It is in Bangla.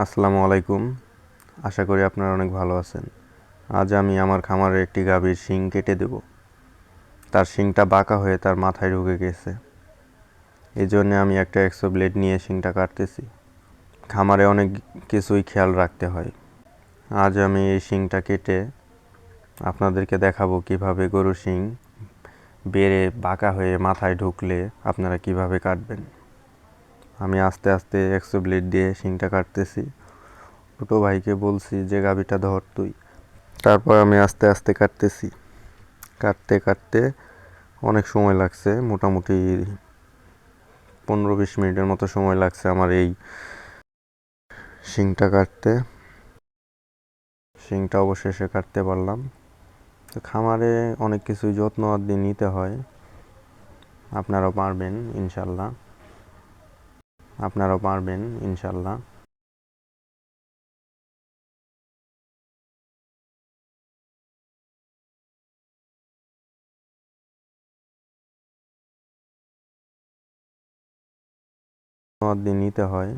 আসসালামু আলাইকুম। আশা করি আপনারা অনেক ভালো আছেন। আজ আমি আমার খামারের একটি গাভীর শিং কেটে দেব। তার শিংটা বাঁকা হয়ে তার মাথায় ঢুকে গেছে। এই জন্যে আমি একটা এক্সো ব্লেড নিয়ে শিংটা কাটতেছি। খামারে অনেক কিছুই খেয়াল রাখতে হয়। আজ আমি এই শিংটা কেটে আপনাদেরকে দেখাবো কিভাবে গরুর শিং বেড়ে বাঁকা হয়ে মাথায় ঢুকলে আপনারা কিভাবে কাটবেন। আমি আস্তে আস্তে এক্সো ব্লেড দিয়ে শিংটা কাটতেছি। ছোটো ভাইকে বলছি যে গাভীটা ধর তুই। তারপর আমি আস্তে আস্তে কাটতেছি। কাটতে কাটতে অনেক সময় লাগছে, মোটামুটি 15-20 মিনিটের মতো সময় লাগছে আমার এই শিংটা কাটতে। শিংটা অবশেষে কাটতে পারলাম। তো খামারে অনেক কিছুই যত্ন আদি নিতে হয়। আপনারাও পারবেন ইনশাল্লাহ। আপনারাও পারবেন ইনশাল্লাহ। যত্ন আদি নিতে হয়।